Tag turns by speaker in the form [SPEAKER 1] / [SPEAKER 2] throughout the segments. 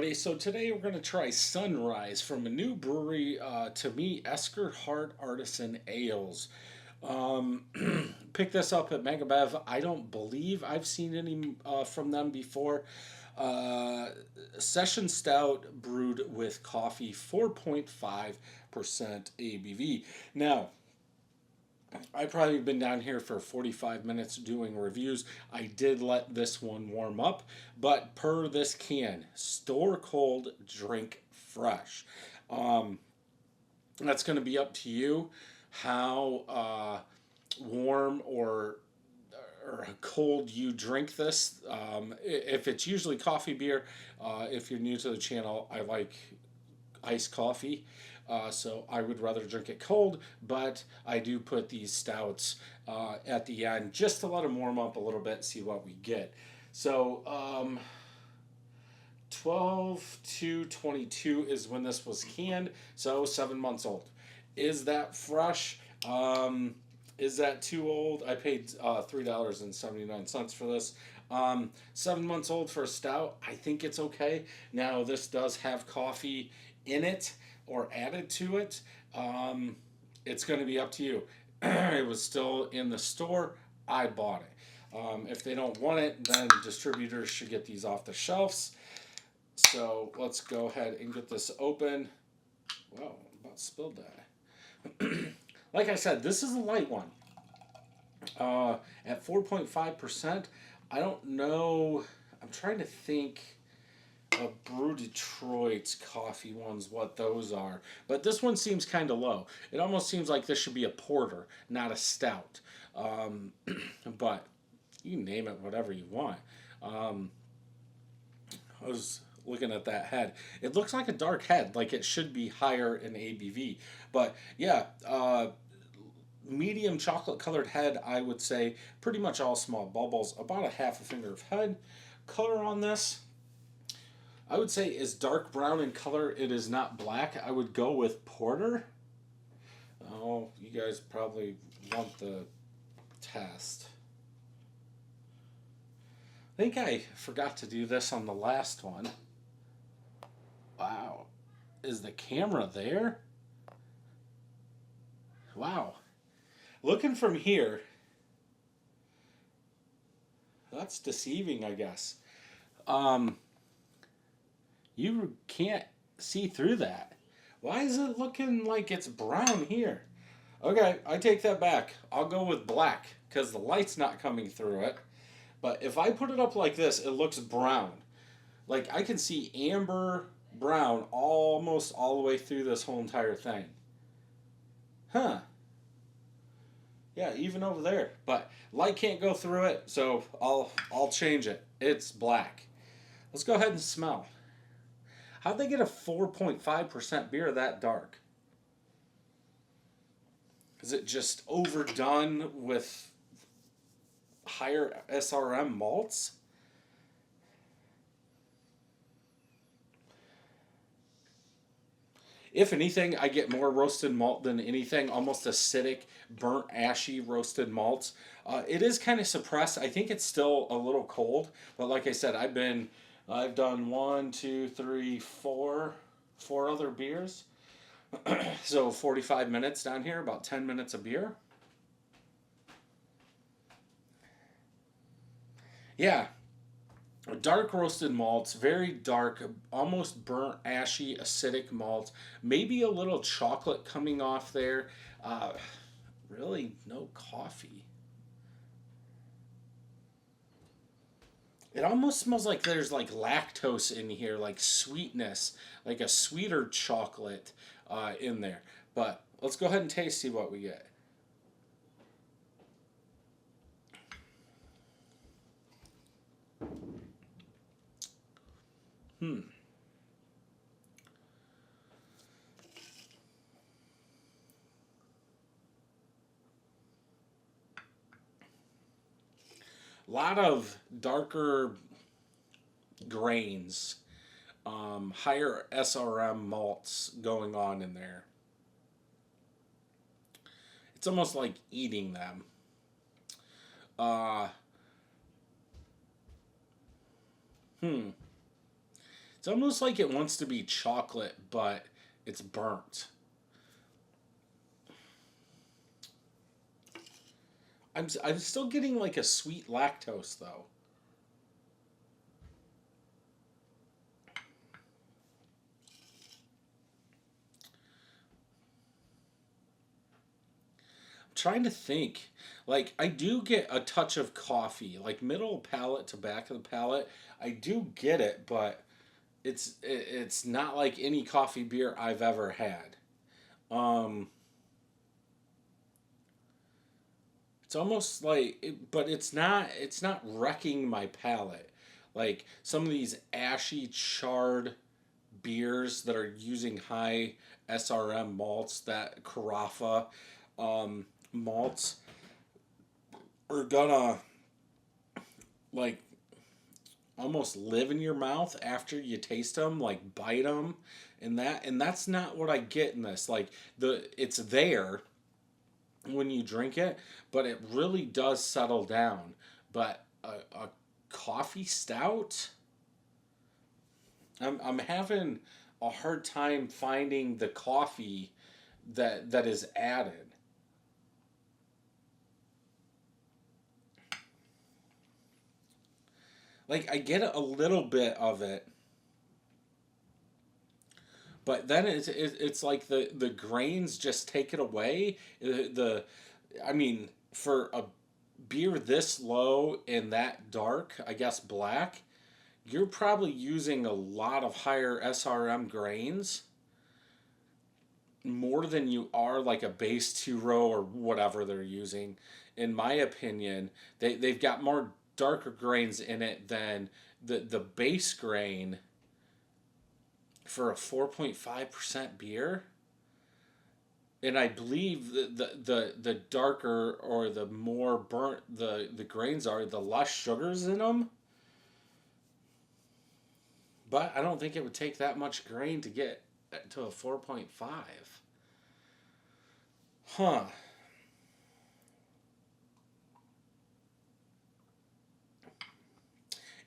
[SPEAKER 1] everybody. So today we're going to try Sunrise from a new brewery to me, Esker Hart Artisan Ales. Um, Pick this up at Megabev. I don't believe I've seen any from them before. Uh, Session Stout brewed with coffee, 4.5% ABV. Now, I've probably been down here for 45 minutes doing reviews. I did let this one warm up, but per this can, store cold, drink fresh. Um, that's going to be up to you how warm or cold you drink this. If it's usually coffee beer, if you're new to the channel, I like iced coffee. So I would rather drink it cold, but I do put these stouts at the end just to let them warm up a little bit, see what we get. So 12 to 22 is when this was canned, so 7 months old. Is that fresh? Is that too old? I paid $3.79 for this. 7 months old for a stout. I think it's okay. Now, this does have coffee in it or added to it. It's going to be up to you. It was still in the store. I bought it. If they don't want it, then distributors should get these off the shelves. So let's go ahead and get this open. Wow, about spilled that. Like I said, this is a light one. At 4.5%, I don't know. I'm trying to think of Brew Detroit's coffee ones, what those are. But this one seems kind of low. It almost seems like this should be a porter, not a stout. But you can name it whatever you want. I was looking at that head. It looks like a dark head, like it should be higher in ABV. But yeah, medium chocolate colored head, I would say. Pretty much all small bubbles, about a half a finger of head. Color on this, I would say, is dark brown in color. It is not black. I would go with porter. Oh, you guys probably want the test. I think I forgot to do this on the last one. Wow. Is the camera there? Wow. Looking from here, that's deceiving, I guess. You can't see through that. Why is it looking like it's brown here? Okay, I take that back. I'll go with black because the light's not coming through it. But if I put it up like this, it looks brown. Like I can see amber brown almost all the way through this whole entire thing. Huh. Yeah, even over there. But light can't go through it, so I'll change it. It's black. Let's go ahead and smell. How'd they get a 4.5% beer that dark? Is it just overdone with higher SRM malts? If anything, I get more roasted malt than anything, almost acidic, burnt, ashy roasted malts. It is kind of suppressed. I think it's still a little cold, but like I said, I've done one, two, three, four other beers. So 45 minutes down here, about 10 minutes of beer. Yeah, dark roasted malts, very dark, almost burnt, ashy, acidic malts. Maybe a little chocolate coming off there. Uh, really, no coffee. It almost smells like there's like lactose in here, like sweetness, like a sweeter chocolate in there. But let's go ahead and taste, see what we get. Hmm. A lot of darker grains, higher SRM malts going on in there. It's almost like eating them. Uh, hmm. It's almost like it wants to be chocolate, but it's burnt. I'm still getting like a sweet lactose though. I'm trying to think. Like I do get a touch of coffee, like middle palate to back of the palate. I do get it, but it's not like any coffee beer I've ever had. Um, it's almost like, but it's not wrecking my palate. Like some of these ashy charred beers that are using high SRM malts, that Carafa malts, are gonna like almost live in your mouth after you taste them, like bite them, and that's not what I get in this. Like it's there when you drink it, but it really does settle down. But a coffee stout, I'm having a hard time finding the coffee that is added. Like I get a little bit of it, but then it's like the grains just take it away. The I mean, for a beer this low and that dark, I guess black, you're probably using a lot of higher SRM grains, more than you are like a base two row or whatever they're using. In my opinion, they've got more darker grains in it than the base grain for a 4.5% beer. And I believe the darker or the more burnt the grains are, the less sugars in them. But I don't think it would take that much grain to get to a 4.5. Huh.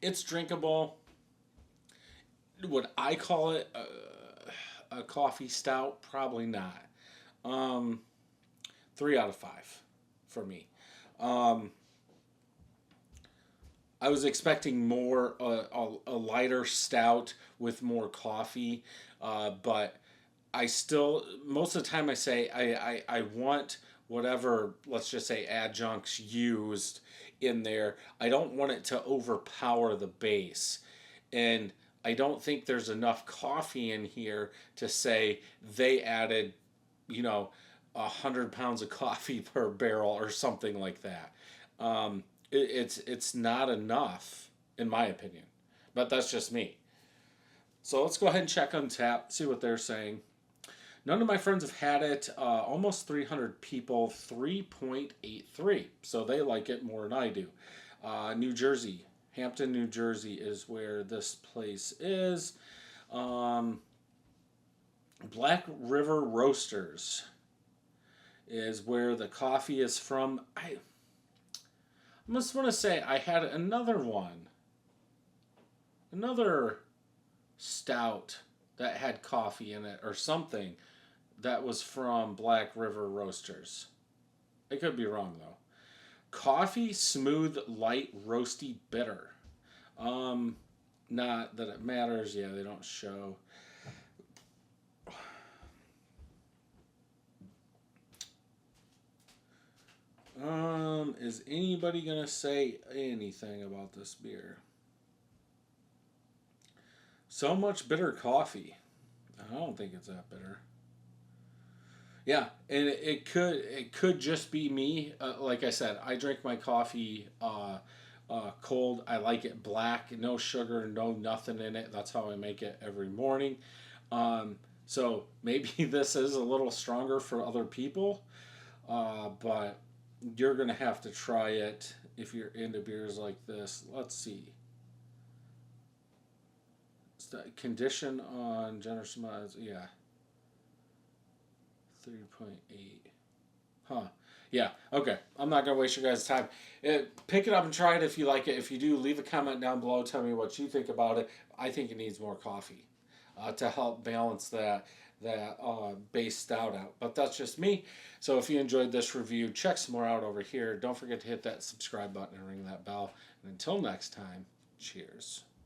[SPEAKER 1] It's drinkable. Would I call it a coffee stout? Probably not. Um, 3 out of 5 for me. Um, I was expecting more a lighter stout with more coffee, but I still most of the time I say I want whatever, let's just say, adjuncts used in there. I don't want it to overpower the base, and I don't think there's enough coffee in here to say they added, you know, 100 pounds of coffee per barrel or something like that. It's not enough in my opinion, but that's just me. So let's go ahead and check on tap, see what they're saying. None of my friends have had it. Almost 300 people, 3.83. So they like it more than I do. New Jersey, Hampton, New Jersey is where this place is. Um, Black River Roasters is where the coffee is from. I just want to say I had another one, another stout that had coffee in it or something that was from Black River Roasters. I could be wrong though. Coffee, smooth, light, roasty, bitter. Um, Not that it matters. Yeah, they don't show. Is anybody gonna say anything about this beer? So much bitter coffee. I don't think it's that bitter. Yeah, and it could just be me. Like I said, I drink my coffee cold. I like it black, no sugar, no nothing in it. That's how I make it every morning. So maybe this is a little stronger for other people, but you're gonna have to try it if you're into beers like this. Let's see. It's the condition on generous amounts. Yeah, 3.8. Huh. Yeah. Okay. I'm not gonna waste your guys' time. Pick it up and try it if you like it. If you do, leave a comment down below. Tell me what you think about it. I think it needs more coffee to help balance that base stout out. But that's just me. So if you enjoyed this review, check some more out over here. Don't forget to hit that subscribe button and ring that bell. And until next time, cheers.